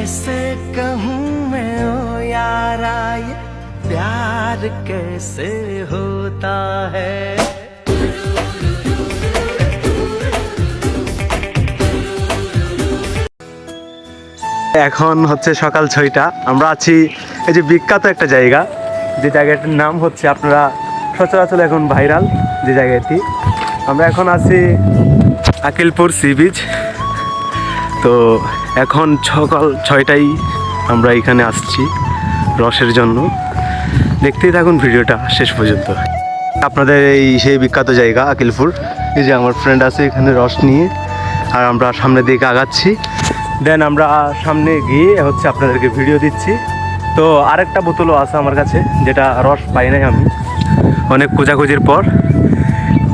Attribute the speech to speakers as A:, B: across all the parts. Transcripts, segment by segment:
A: कैसे कहूँ मैं ओ यारा ये प्यार कैसे होता है। এখন হচ্ছে সকাল 6টা। আমরা আছি এই যে বিখ্যাত একটা জায়গা, যে জায়গাটার নাম হচ্ছে আপনারা সচরাচর এখন ভাইরাল যে জায়গাটি। আমরা এখন আছি আকিলপুর সি বিচ। তো এখন সকাল 6টায় আমরা এখানে আসছি রসের জন্য। দেখতেই থাকুন ভিডিওটা শেষ পর্যন্ত। আপনাদের এই সেই বিখ্যাত জায়গা আকিলপুর। এই যে আমার ফ্রেন্ড আছে এখানে রস নিয়ে, আর আমরা সামনের দিকে আগাচ্ছি। দেন আমরা সামনে গিয়ে হচ্ছে আপনাদেরকে ভিডিও দিচ্ছি। তো আরেকটা বোতলও আছে আমার কাছে, যেটা রস পাই নাই আমি অনেক খোঁজাখুঁজির পর।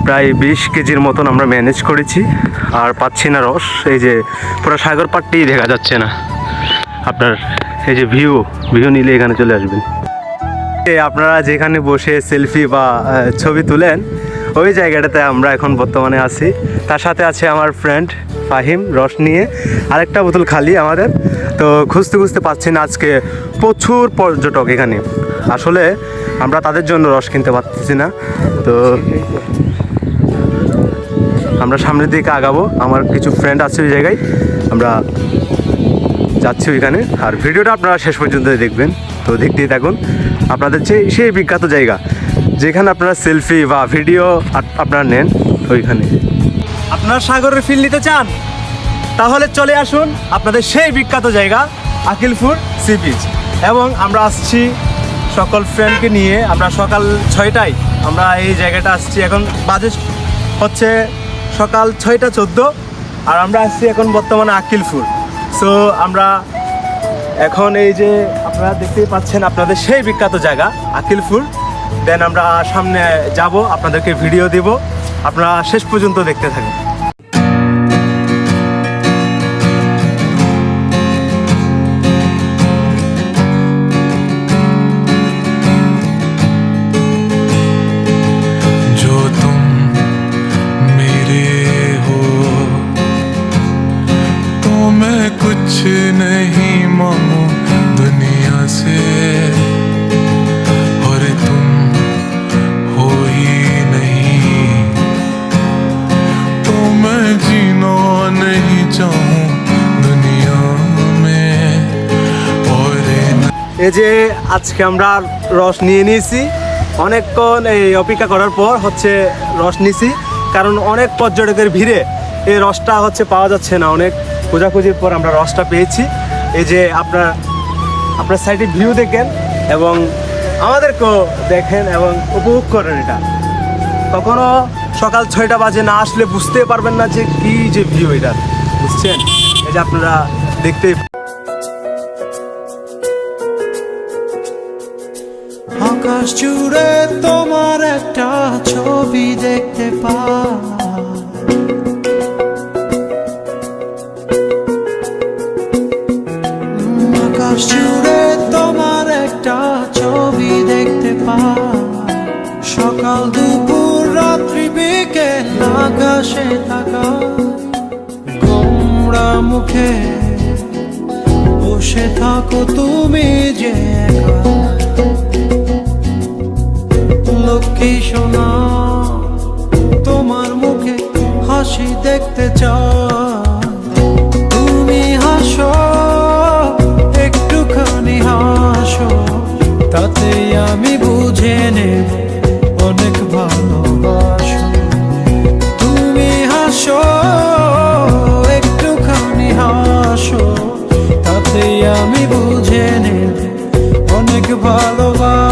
A: প্রায় 20 কেজির মতন আমরা ম্যানেজ করেছি, আর পাচ্ছি না রস। এই যে পুরো সাগর পাড়টি দেখা যাচ্ছে না আপনার। এই যে ভিউ নিলে এখানে চলে আসবেন। আপনারা যেখানে বসে সেলফি বা ছবি তুলেন ওই জায়গাটাতে আমরা এখন বর্তমানে আছি। তার সাথে আছে আমার ফ্রেন্ড ফাহিম রস নিয়ে। আরেকটা বোতল খালি আমাদের। তো খুঁজতে খুঁজতে পাচ্ছি না। আজকে প্রচুর পর্যটক এখানে, আসলে আমরা তাদের জন্য রস কিনতে পারতেছি না। তো আমরা সামনের দিকে আগাবো। আমার কিছু ফ্রেন্ড আছে ওই জায়গায়, আমরা যাচ্ছি ওইখানে। আর ভিডিওটা আপনারা শেষ পর্যন্ত দেখবেন। তো দেখতেই থাকুন। আপনাদের সেই বিখ্যাত জায়গা যেখানে আপনারা সেলফি বা ভিডিও আপনারা নেন, ওইখানে। আপনারা সাগরের ফিল নিতে চান তাহলে চলে আসুন আপনাদের সেই বিখ্যাত জায়গা আকিলপুর সি বিচ। এবং আমরা আসছি সকল ফ্রেন্ডকে নিয়ে। আমরা সকাল 6টায় আমরা এই জায়গাটা আসছি। এখন বাজে হচ্ছে সকাল 6টা 14, আর আমরা আসছি এখন বর্তমানে আকিলপুর। সো আমরা এখন এই যে আপনারা দেখতেই পাচ্ছেন আপনাদের সেই বিখ্যাত জায়গা আকিলপুর। দেন আমরা সামনে যাব, আপনাদেরকে ভিডিও দেব। আপনারা শেষ পর্যন্ত দেখতে থাকুন।
B: कुछ नहीं मांगू दुनिया से, और तुम हो ही नहीं, तो मैं जीना नहीं चाहूँ दुनिया में। और
A: এই যে আজকে আমরা রস নিয়ে নিয়েছি। অনেকক্ষণ এই অপেক্ষা করার পর হচ্ছে রস নিয়েছি, কারণ অনেক পর্যটকের ভিড়ে এই রসটা হচ্ছে পাওয়া যাচ্ছে না। অনেক খোঁজাখুঁজির পর আমরা রসটা পেয়েছি। এই যে আপনার সাইডে ভিউ দেখেন এবং আমাদেরকেও দেখেন এবং উপভোগ করেন। এটা কখনো সকাল 6টা বাজে না আসলে বুঝতে পারবেন না যে কি যে ভিউ এটা, বুঝছেন? এই যে আপনারা দেখতে।
C: আকাশ জুড়ে তোমার একটা ছবি দেখতে পাই, আকাশ জুড়ে তোমার একটা ছবি দেখতে পাই। সকাল দুপুর রাত্রি বিকেল আকাশে থাকা গোমড়া মুখে বসে থাকো তুমি যে একা। লক্ষ্মী সোনা তোমার মুখে হাসি দেখতে চাই। তুমি হাসো, একটুখানি হাসো, তাতেই আমি বুঝে নেব অনেক ভালোবাসো। তুমি হাসো, একটুখানি হাসো, তাতেই আমি বুঝে নেব অনেক ভালোবাসো।